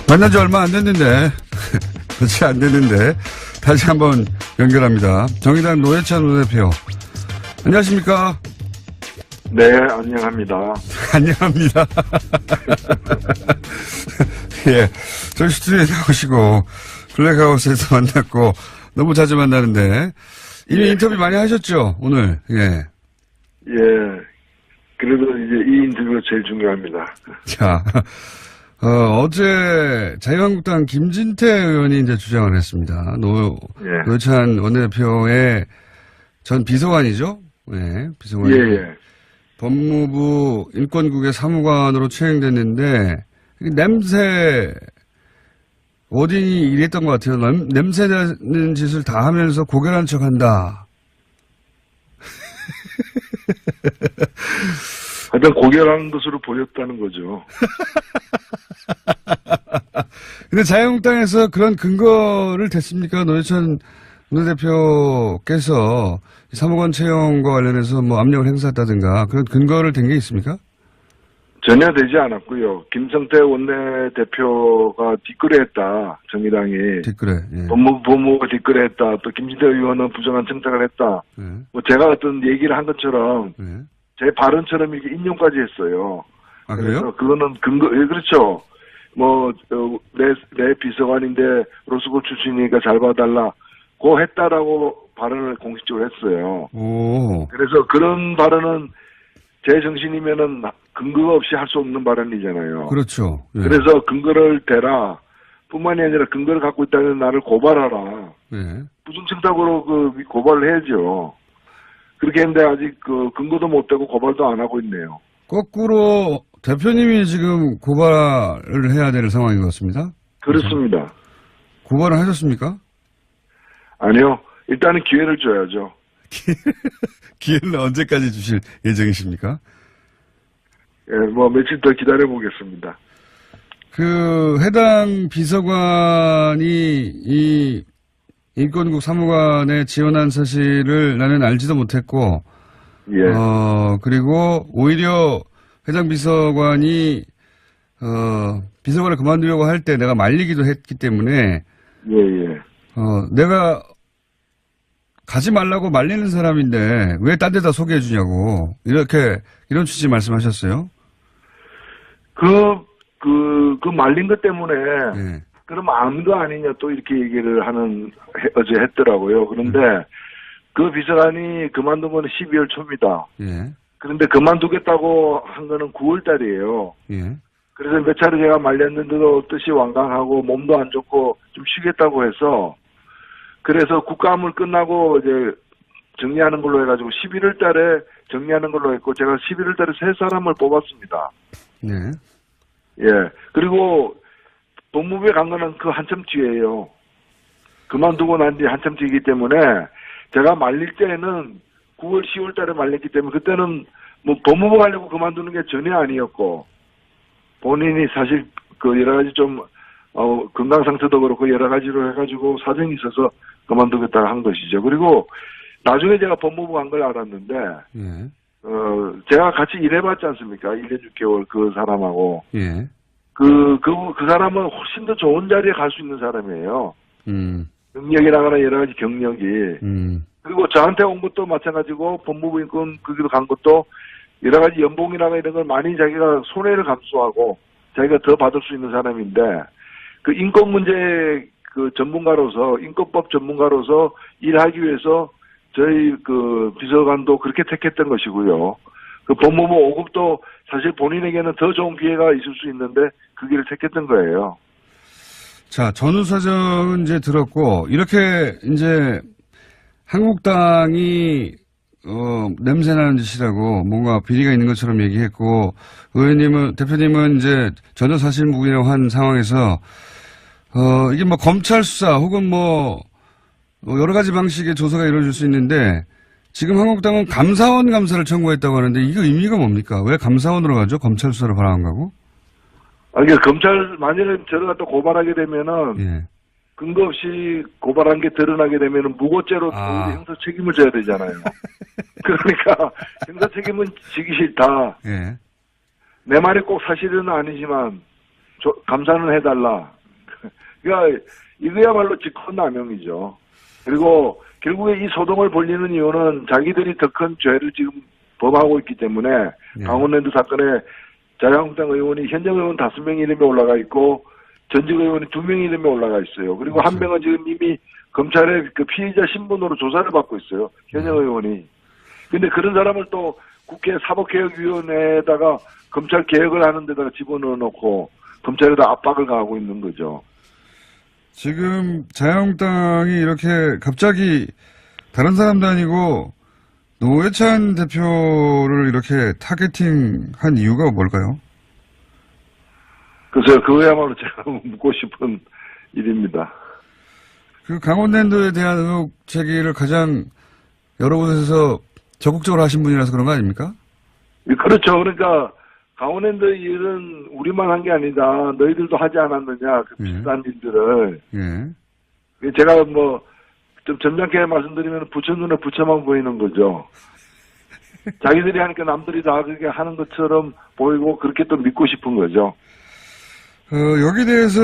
만난 지 얼마 안 됐는데, 며칠 안 됐는데, 다시 한번 연결합니다. 정의당 노회찬 원내대표. 안녕하십니까? 네, 안녕합니다. 안녕합니다. 예. 저희 스튜디오에 나오시고, 블랙하우스에서 만났고, 너무 자주 만나는데, 이미 인터뷰 많이 하셨죠, 오늘? 예. 예. 그래도 이제 이 인터뷰가 제일 중요합니다. 자, 어제 자유한국당 김진태 의원이 이제 주장을 했습니다. 노회찬 원내대표의 전 비서관이죠? 예, 비서관이. 예. 법무부 인권국의 사무관으로 채용됐는데, 냄새, 어딘이 이랬던 것 같아요. 냄새나는 짓을 다 하면서 고결한 척 한다. 하여튼 고결한 것으로 보였다는 거죠. 근데 자유한국당에서 그런 근거를 댔습니까? 노회찬 원내대표께서 사무관 채용과 관련해서 뭐 압력을 행사했다든가 그런 근거를 댄 게 있습니까? 전혀 되지 않았고요. 김성태 원내대표가 뒷거래했다. 정의당이. 뒷거래. 예. 법무부가 뒷거래했다. 또 김진태 의원은 부정한 청탁을 했다. 예. 뭐 제가 어떤 얘기를 한 것처럼 예. 제 발언처럼 이렇게 인용까지 했어요. 아, 그래요? 그래서 그거는 근거, 그렇죠. 내 비서관인데 로스쿨 출신이니까 잘 봐달라. 고 했다라고 발언을 공식적으로 했어요. 오. 그래서 그런 발언은 제 정신이면은 근거가 없이 할 수 없는 발언이잖아요. 그렇죠. 예. 그래서 근거를 대라. 뿐만이 아니라 근거를 갖고 있다면 나를 고발하라. 예. 부정청탁으로 고발을 해야죠. 그렇게 했는데 아직 근거도 못 대고 고발도 안 하고 있네요. 거꾸로 대표님이 지금 고발을 해야 될 상황인 것 같습니다. 그렇습니다. 고발을 하셨습니까? 아니요. 일단은 기회를 줘야죠. 기회는 언제까지 주실 예정이십니까? 예, 며칠 더 기다려보겠습니다. 해당 비서관이 이 인권국 사무관에 지원한 사실을 나는 알지도 못했고, 예. 그리고 오히려 해당 비서관이, 비서관을 그만두려고 할 때 내가 말리기도 했기 때문에, 예. 내가 가지 말라고 말리는 사람인데 왜 딴 데다 소개해 주냐고 이런 취지 말씀하셨어요. 그 말린 것 때문에 예. 그럼 아무도 아니냐 또 이렇게 얘기를 어제 했더라고요. 그런데 그 비서관이 그만둔 거는 12월 초입니다. 예. 그런데 그만두겠다고 한 거는 9월 달이에요. 예. 그래서 몇 차례 제가 말렸는데도 뜻이 완강하고 몸도 안 좋고 좀 쉬겠다고 해서 그래서 국감을 끝나고 이제 정리하는 걸로 해가지고 11월 달에 정리하는 걸로 했고 제가 11월 달에 세 사람을 뽑았습니다. 네. 예. 그리고 법무부에 간 거는 그 한참 뒤에요. 그만두고 난 뒤 한참 뒤이기 때문에 제가 말릴 때는 9월, 10월 달에 말렸기 때문에 그때는 뭐 법무부 가려고 그만두는 게 전혀 아니었고 본인이 사실 여러 가지 좀 건강 상태도 그렇고 여러 가지로 해가지고 사정이 있어서 그만두겠다고 한 것이죠. 그리고 나중에 제가 법무부 간 걸 알았는데, 예. 제가 같이 일해봤지 않습니까? 1년 6개월 그 사람하고. 예. 그 사람은 훨씬 더 좋은 자리에 갈 수 있는 사람이에요. 능력이라거나 여러 가지 경력이. 그리고 저한테 온 것도 마찬가지고 법무부 인권 거기로 간 것도 여러 가지 연봉이라거나 이런 걸 많이 자기가 손해를 감수하고 자기가 더 받을 수 있는 사람인데 그 인권 문제 전문가로서 인권법 전문가로서 일하기 위해서 저희 비서관도 그렇게 택했던 것이고요. 그 법무부 5급도 사실 본인에게는 더 좋은 기회가 있을 수 있는데 그 길을 택했던 거예요. 자, 전후 사정은 이제 들었고 이렇게 이제 한국당이 냄새나는 짓이라고 뭔가 비리가 있는 것처럼 얘기했고 대표님은 이제 전혀 사실무근이라고 한 상황에서 이게 뭐 검찰 수사 혹은 뭐 여러 가지 방식의 조사가 이루어질 수 있는데 지금 한국당은 감사원 감사를 청구했다고 하는데 이거 의미가 뭡니까? 왜 감사원으로 가죠? 검찰 수사를 바라는 거고? 아니, 검찰 만약에 저를 갖다 고발하게 되면은 예. 근거 없이 고발한 게 드러나게 되면은 무고죄로 형사 책임을 져야 되잖아요. 그러니까 형사 책임은 지기 싫다. 예. 내 말이 꼭 사실은 아니지만 감사는 해달라. 그러니까 이거야말로 직권남용이죠. 그리고 결국에 이 소동을 벌리는 이유는 자기들이 더 큰 죄를 지금 범하고 있기 때문에 예. 강원랜드 사건에 자유한국당 의원이 현역 의원 5명 이름에 올라가 있고 전직 의원이 2명 이름에 올라가 있어요. 그리고 그렇죠. 한 명은 지금 이미 검찰의 그 피의자 신분으로 조사를 받고 있어요. 현역 의원이. 근데 그런 사람을 또 국회 사법개혁위원회에다가 검찰 개혁을 하는 데다가 집어넣어 놓고 검찰에다 압박을 가하고 있는 거죠. 지금 자유한국당이 이렇게 갑자기 다른 사람도 아니고 노회찬 대표를 이렇게 타겟팅한 이유가 뭘까요? 글쎄요, 그거야말로 제가 묻고 싶은 일입니다. 그 강원랜드에 대한 의혹 제기를 가장 여러 곳에서 적극적으로 하신 분이라서 그런 거 아닙니까? 그렇죠. 그러니까 강원랜드 일은 우리만 한 게 아니다. 너희들도 하지 않았느냐. 그 비슷한 일들을. 예. 제가 뭐 좀 점잖게 말씀드리면 부처 눈에 부처만 보이는 거죠. 자기들이 하니까 남들이 다 그렇게 하는 것처럼 보이고 그렇게 또 믿고 싶은 거죠. 여기 대해서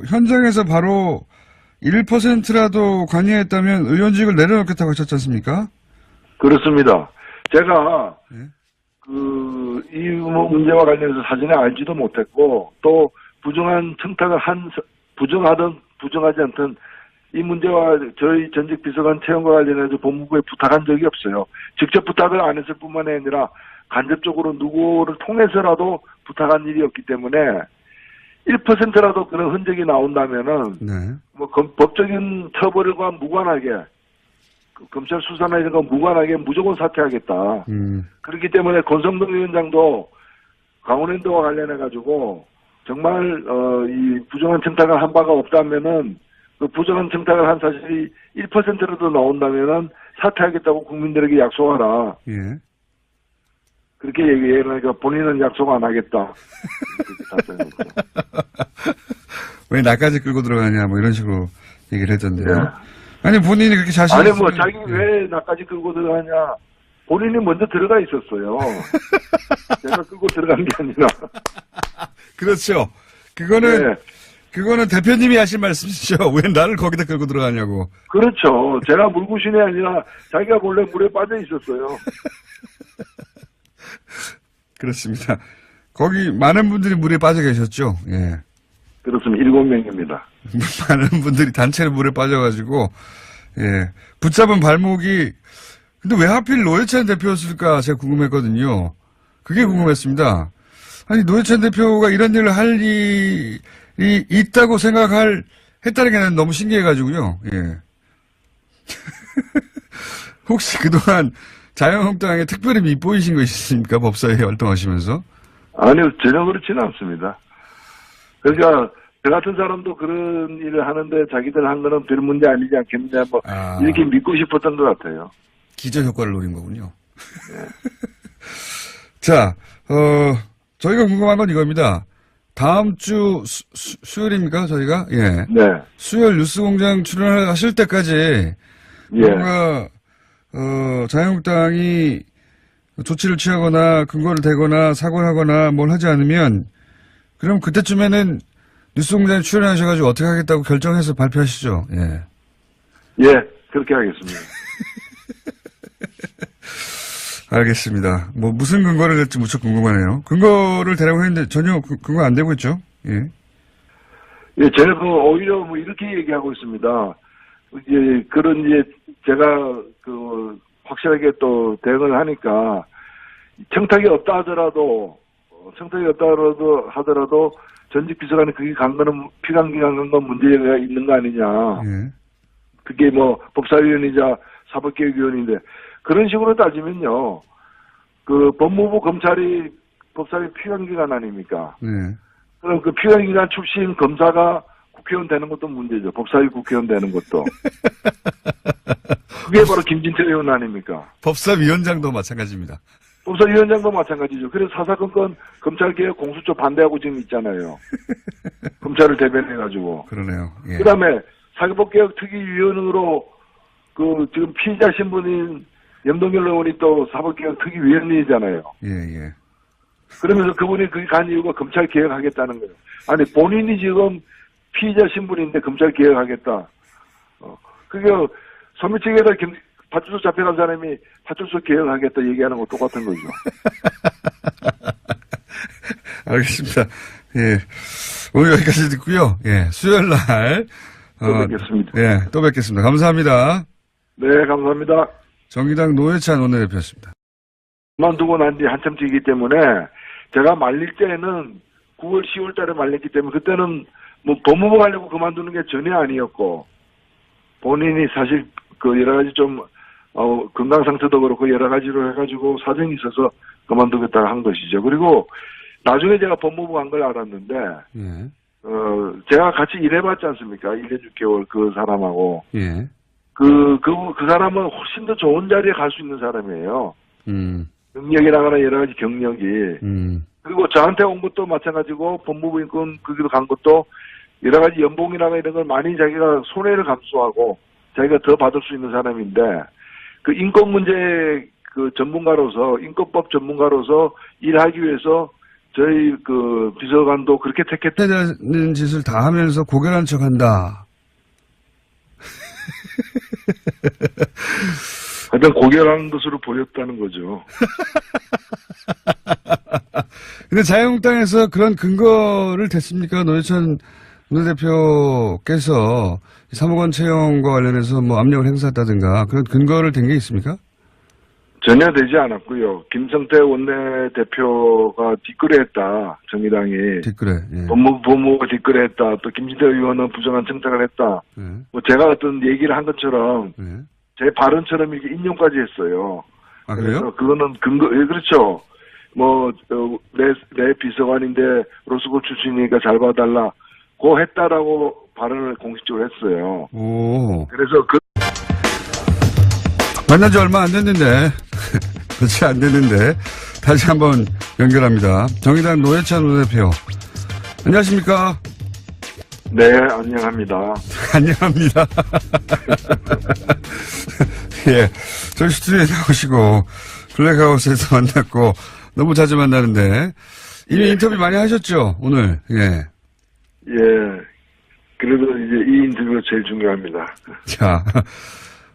현장에서 바로 1%라도 관여했다면 의원직을 내려놓겠다고 하셨지 않습니까? 그렇습니다. 제가 예? 이 문제와 관련해서 사전에 알지도 못했고 또 부정한 청탁을 부정하지 않든 이 문제와 저희 전직 비서관 채용과 관련해서 법무부에 부탁한 적이 없어요. 직접 부탁을 안 했을 뿐만 아니라 간접적으로 누구를 통해서라도 부탁한 일이 없기 때문에 1%라도 그런 흔적이 나온다면은 네. 뭐 법적인 처벌과 무관하게 검찰 수사나 이런 거 무관하게 무조건 사퇴하겠다. 그렇기 때문에 권성동 위원장도 강원랜드와 관련해 가지고 정말 이 부정한 청탁을 한 바가 없다면은 그 부정한 청탁을 한 사실이 1%라도 나온다면은 사퇴하겠다고 국민들에게 약속하라. 예. 그렇게 얘기하니까 본인은 약속 안 하겠다. 왜 나까지 끌고 들어가냐 뭐 이런 식으로 얘기를 했던데요. 네. 아니 본인이 그렇게 자신 아니 뭐 자기 왜 나까지 끌고 들어가냐. 본인이 먼저 들어가 있었어요. 제가 끌고 들어간 게 아니라. 그렇죠. 그거는 대표님이 하신 말씀이죠. 왜 나를 거기다 끌고 들어가냐고. 그렇죠. 제가 물구신이 아니라 자기가 원래 물에 빠져 있었어요. 그렇습니다. 거기 많은 분들이 물에 빠져 계셨죠. 예. 그렇습니다. 7명입니다. 많은 분들이 단체로 물에 빠져가지고 예. 붙잡은 발목이 근데 왜 하필 노회찬 대표였을까 제가 궁금했거든요. 그게 궁금했습니다. 아니 노회찬 대표가 이런 일을 할 일이 있다고 했다는 게 난 너무 신기해가지고요. 예. 혹시 그동안 자유한국당에 특별히 밉보이신 거 있으십니까? 법사위에 활동하시면서? 아니요. 전혀 그렇지는 않습니다. 그러니까 저 같은 사람도 그런 일을 하는데 자기들 한 거는 별 문제 아니지 않겠느냐 뭐 이렇게 믿고 싶었던 것 같아요. 기저 효과를 노린 거군요. 네. 자, 저희가 궁금한 건 이겁니다. 다음 주 수요일입니까, 저희가? 예. 네. 수요일 뉴스공장 출연하실 때까지 예. 뭔가 자유한국당이 조치를 취하거나 근거를 대거나 사과를 하거나 뭘 하지 않으면 그럼 그때쯤에는 뉴스공장에 출연하셔가지고 어떻게 하겠다고 결정해서 발표하시죠. 예. 예, 그렇게 하겠습니다. 알겠습니다. 뭐 무슨 근거를 댈지 무척 궁금하네요. 근거를 대라고 했는데 전혀 근거 안 되고 있죠. 예. 예, 제가 오히려 뭐 이렇게 얘기하고 있습니다. 이제 그런 제가 확실하게 또 대응을 하니까 청탁이 없다 하더라도 전직 비서관이 그게 간 거는 피감기간 건 문제가 있는 거 아니냐. 예. 그게 뭐 법사위원이자 사법개혁위원인데 그런 식으로 따지면요. 그 법무부 검찰이 법사위 피감기관 아닙니까? 네. 그럼 그 피감기관 출신 검사가 국회의원 되는 것도 문제죠. 법사위 국회의원 되는 것도. 그게 바로 김진태 의원 아닙니까? 법사위원장도 마찬가지입니다. 법사위원장도 마찬가지죠. 그래서 사사건건 검찰개혁 공수처 반대하고 지금 있잖아요. 검찰을 대변해가지고. 그러네요. 예. 그 다음에 사법개혁 특위위원으로 지금 피의자 신분인 염동열 의원이 또 사법개혁 특위위원이잖아요. 예. 그러면서 그분이 거기 간 이유가 검찰 개혁하겠다는 거예요. 아니 본인이 지금 피의자 신분인데 검찰 개혁하겠다. 그게 소매치기에다 파출소 잡혀간 사람이 파출소 개혁하겠다 얘기하는 거 똑같은 거죠. 알겠습니다. 예. 오늘 여기까지 듣고요. 예. 수요일 날. 또 뵙겠습니다. 예. 또 뵙겠습니다. 감사합니다. 네, 감사합니다. 정의당 노회찬 원내대표였습니다. 그만두고 난 뒤 한참 뒤이기 때문에 제가 말릴 때는 9월, 10월 달에 말렸기 때문에 그때는 뭐 법무부 가려고 그만두는 게 전혀 아니었고 본인이 사실 그 여러 가지 좀 건강 상태도 그렇고 여러 가지로 해가지고 사정이 있어서 그만두겠다고 한 것이죠. 그리고 나중에 제가 법무부 간 걸 알았는데 예. 제가 같이 일해봤지 않습니까? 1년 6개월 그 사람하고. 예. 그 사람은 훨씬 더 좋은 자리에 갈 수 있는 사람이에요. 능력이라거나 여러 가지 경력이. 그리고 저한테 온 것도 마찬가지고 법무부 인권 거기도 간 것도 여러 가지 연봉이라거나 이런 걸 많이 자기가 손해를 감수하고 자기가 더 받을 수 있는 사람인데 그 인권 문제 그 전문가로서 인권법 전문가로서 일하기 위해서 저희 그 비서관도 그렇게 택했다. 되는 짓을 다 하면서 고결한 척 한다. 하여튼 고결한 것으로 보였다는 거죠. 근데 자유한국당에서 그런 근거를 댔습니까? 노회찬 원내대표께서 사무관 채용과 관련해서 뭐 압력을 행사했다든가 그런 근거를 댄 게 있습니까? 전혀 되지 않았고요. 김성태 원내대표가 뒷거래했다. 정의당이. 뒷거래. 예. 법무부가 뒷거래했다. 또 김진태 의원은 부정한 청탁을 했다. 예. 뭐 제가 어떤 얘기를 한 것처럼 예. 제 발언처럼 이렇게 인용까지 했어요. 아, 그래요? 그래서 그거는 근거, 예, 그렇죠. 뭐, 내 비서관인데 로스쿨 출신이니까 잘 봐달라. 고 했다라고 발언을 공식적으로 했어요. 오. 그래서 만난 지 얼마 안 됐는데, 며칠 안 됐는데, 다시 한번 연결합니다. 정의당 노회찬 원내대표. 안녕하십니까? 네, 안녕합니다. 안녕합니다. 예. 저희 스튜디오에 나오시고, 블랙하우스에서 만났고, 너무 자주 만나는데, 이미 인터뷰 많이 하셨죠, 오늘? 예. 예. 그래도 이제 이 인터뷰가 제일 중요합니다. 자,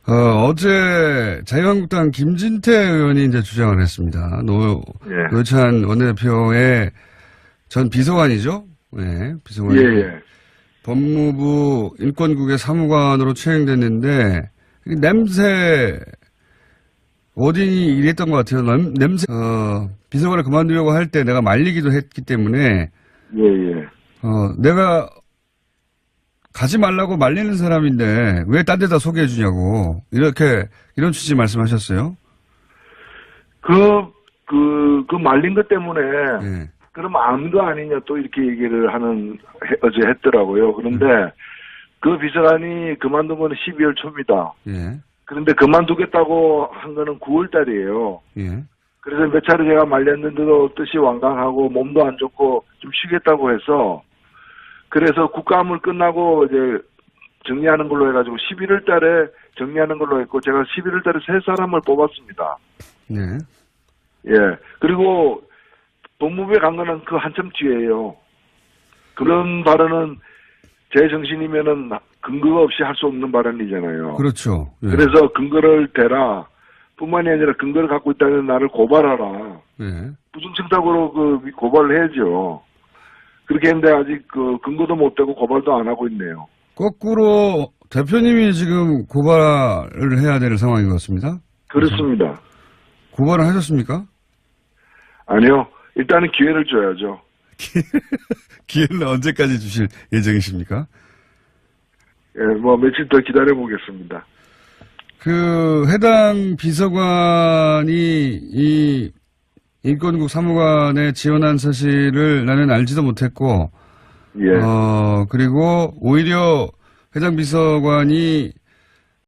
어제 자유한국당 김진태 의원이 이제 주장을 했습니다. 노회찬 원내대표의 전 비서관이죠? 예, 비서관. 예. 법무부 인권국의 사무관으로 채용됐는데, 냄새, 어딘이 이랬던 것 같아요. 냄새, 비서관을 그만두려고 할 때 내가 말리기도 했기 때문에, 예. 내가 가지 말라고 말리는 사람인데 왜 딴 데다 소개해 주냐고 이런 취지 말씀하셨어요. 그 말린 것 때문에 예. 그럼 아무도 아니냐 또 이렇게 얘기를 어제 했더라고요. 그런데 그 비서관이 그만둔 거는 12월 초입니다. 예. 그런데 그만두겠다고 한 거는 9월 달이에요. 예. 그래서 몇 차례 제가 말렸는데도 뜻이 완강하고 몸도 안 좋고 좀 쉬겠다고 해서 그래서 국감을 끝나고 이제 정리하는 걸로 해가지고 11월 달에 정리하는 걸로 했고 제가 11월 달에 세 사람을 뽑았습니다. 네. 예. 그리고 법무부에 간 거는 그 한참 뒤에요. 그런 발언은 제 정신이면은 근거가 없이 할 수 없는 발언이잖아요. 그렇죠. 예. 그래서 근거를 대라. 뿐만이 아니라 근거를 갖고 있다면 나를 고발하라. 예. 부정청탁으로 그 고발을 해야죠. 그렇게 했는데 아직 그 근거도 못 대고 고발도 안 하고 있네요. 거꾸로 대표님이 지금 고발을 해야 될 상황인 것 같습니다. 그렇습니다. 고발을 하셨습니까? 아니요. 일단은 기회를 줘야죠. 기회는 언제까지 주실 예정이십니까? 예, 뭐 며칠 더 기다려 보겠습니다. 그 해당 비서관이 이 인권국 사무관에 지원한 사실을 나는 알지도 못했고, 예. 그리고 오히려 해당 비서관이